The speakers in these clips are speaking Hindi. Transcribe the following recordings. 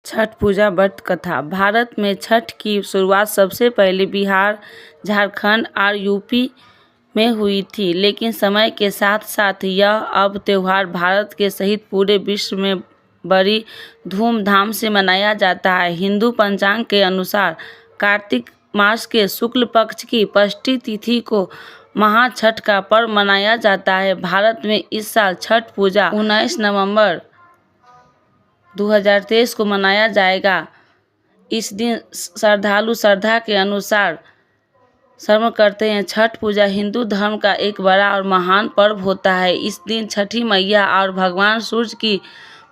छठ पूजा व्रत कथा। भारत में छठ की शुरुआत सबसे पहले बिहार, झारखंड और यूपी में हुई थी, लेकिन समय के साथ साथ यह अब त्योहार भारत के सहित पूरे विश्व में बड़ी धूमधाम से मनाया जाता है। हिंदू पंचांग के अनुसार कार्तिक मास के शुक्ल पक्ष की षष्ठी तिथि को महाछठ का पर्व मनाया जाता है। भारत में इस साल छठ पूजा 19 नवंबर 2023 को मनाया जाएगा। इस दिन श्रद्धालु श्रद्धा के अनुसार श्रम करते हैं। छठ पूजा हिंदू धर्म का एक बड़ा और महान पर्व होता है। इस दिन छठी मैया और भगवान सूर्य की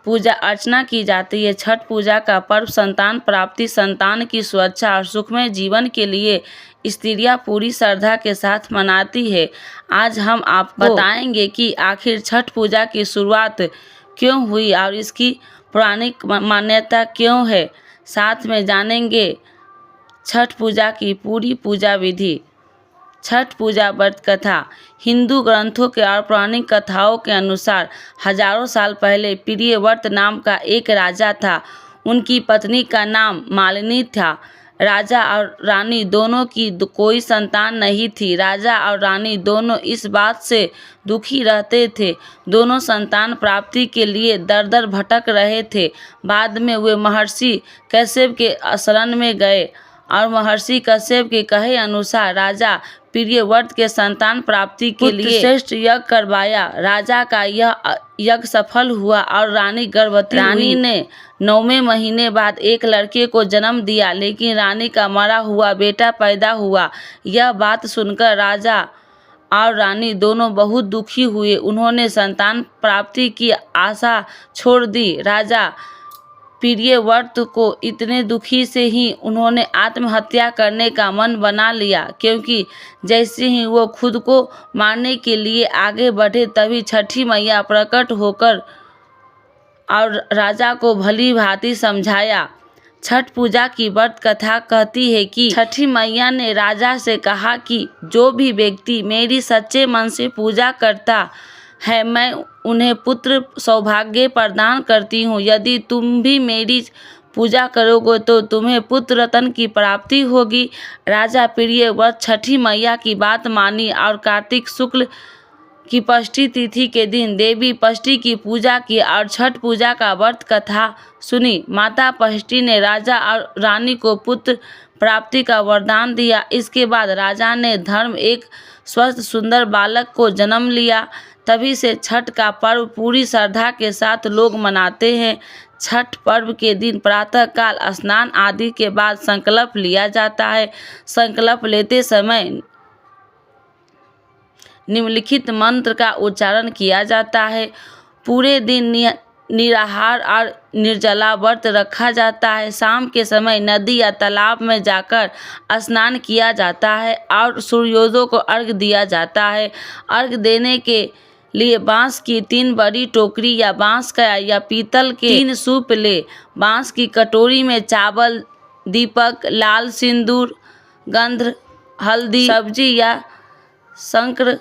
पूजा अर्चना की जाती है। छठ पूजा का पर्व संतान प्राप्ति, संतान की सुरक्षा और सुखमय जीवन के लिए स्त्रियां पूरी श्रद्धा के साथ मनाती है। आज हम आपको बताएंगे कि आखिर छठ पूजा की शुरुआत क्यों हुई और इसकी पौराणिक मान्यता क्यों है। साथ में जानेंगे छठ पूजा की पूरी पूजा विधि। छठ पूजा व्रत कथा। हिंदू ग्रंथों के और पौराणिक कथाओं के अनुसार हजारों साल पहले प्रियव्रत नाम का एक राजा था। उनकी पत्नी का नाम मालिनी था। राजा और रानी दोनों की कोई संतान नहीं थी। राजा और रानी दोनों इस बात से दुखी रहते थे। दोनों संतान प्राप्ति के लिए दर दर भटक रहे थे। बाद में वे महर्षि कश्यप के शरण में गए और महर्षि कश्यप के कहे अनुसार राजा प्रियव्रत के संतान प्राप्ति के लिए श्रेष्ठ यज्ञ करवाया। राजा का यह यज्ञ सफल हुआ और रानी गर्भवती हुई। रानी ने 9वें महीने बाद एक लड़के को जन्म दिया, लेकिन रानी का मरा हुआ बेटा पैदा हुआ। यह बात सुनकर राजा और रानी दोनों बहुत दुखी हुए। उन्होंने संतान प्राप्ति की आशा छोड़ दी। राजा प्रियव्रत को इतने दुखी से ही उन्होंने आत्महत्या करने का मन बना लिया, क्योंकि जैसे ही वो खुद को मारने के लिए आगे बढ़े तभी छठी मैया प्रकट होकर और राजा को भली भांति समझाया। छठ पूजा की व्रत कथा कहती है कि छठी मैया ने राजा से कहा कि जो भी व्यक्ति मेरी सच्चे मन से पूजा करता है, मैं उन्हें पुत्र सौभाग्य प्रदान करती हूँ। यदि तुम भी मेरी पूजा करोगे तो तुम्हें पुत्र रत्न की प्राप्ति होगी। राजा प्रियव्रत छठी मैया की बात मानी और कार्तिक शुक्ल की षष्ठी तिथि के दिन देवी षष्ठी की पूजा की और छठ पूजा का व्रत कथा सुनी। माता षष्ठी ने राजा और रानी को पुत्र प्राप्ति का वरदान दिया। इसके बाद राजा ने धर्म एक स्वस्थ सुंदर बालक को जन्म लिया। तभी से छठ का पर्व पूरी श्रद्धा के साथ लोग मनाते हैं। छठ पर्व के दिन प्रातः काल स्नान आदि के बाद संकल्प लिया जाता है। संकल्प लेते समय निम्नलिखित मंत्र का उच्चारण किया जाता है। पूरे दिन निराहार और निर्जला व्रत रखा जाता है। शाम के समय नदी या तालाब में जाकर स्नान किया जाता है और सूर्योदय को अर्घ्य दिया जाता है। अर्घ्य देने के लिए बांस की 3 बड़ी टोकरी या बांस का या पीतल के 3 सूप ले। बांस की कटोरी में चावल, दीपक, लाल सिंदूर, गंध, हल्दी, सब्जी या शंकर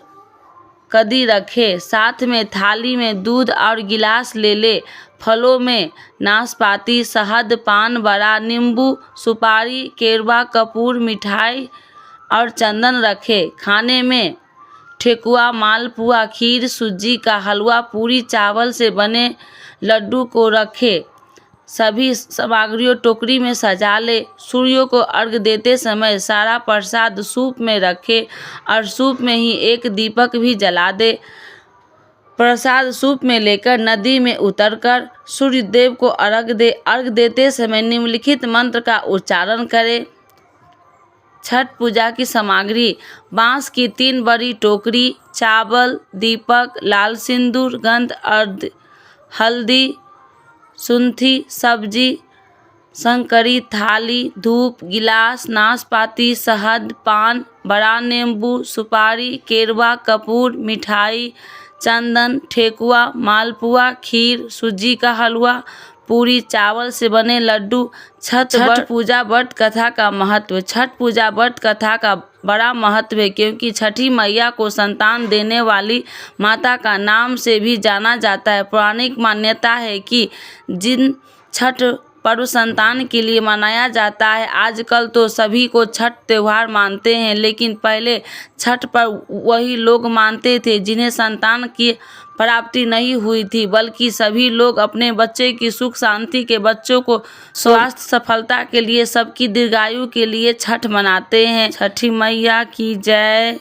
कदी रखे। साथ में थाली में दूध और गिलास ले। फलों में नाशपाती, शहद, पान, बड़ा, नींबू, सुपारी, केरवा, कपूर, मिठाई और चंदन रखे। खाने में ठेकुआ, मालपुआ, खीर, सूजी का हलवा, पूरी, चावल से बने लड्डू को रखे। सभी सामग्रियों टोकरी में सजा ले। सूर्य को अर्घ्य देते समय सारा प्रसाद सूप में रखे और सूप में ही एक दीपक भी जला दे। प्रसाद सूप में लेकर नदी में उतरकर सूर्य देव को अर्घ्य दे। अर्घ्य देते समय निम्नलिखित मंत्र का उच्चारण करें। छठ पूजा की सामग्री: बांस की 3 बड़ी टोकरी, चावल, दीपक, लाल सिंदूर, गंध, हल्दी, सुंठी, सब्जी, शंकरी, थाली, धूप, गिलास, नाशपाती, शहद, पान, बड़ा नींबू, सुपारी, केरवा, कपूर, मिठाई, चंदन, ठेकुआ, मालपुआ, खीर, सूजी का हलवा, पूरी, चावल से बने लड्डू। छठ पूजा व्रत कथा का महत्व। छठ पूजा व्रत कथा का बड़ा महत्व है, क्योंकि छठी मैया को संतान देने वाली माता का नाम से भी जाना जाता है। पौराणिक मान्यता है कि जिन छठ पर्व संतान के लिए मनाया जाता है। आजकल तो सभी को छठ त्योहार मानते हैं, लेकिन पहले छठ पर वही लोग मानते थे जिन्हें संतान की प्राप्ति नहीं हुई थी, बल्कि सभी लोग अपने बच्चे की सुख शांति के, बच्चों को स्वास्थ्य सफलता के लिए, सबकी दीर्घायु के लिए छठ मनाते हैं। छठी मैया की जय।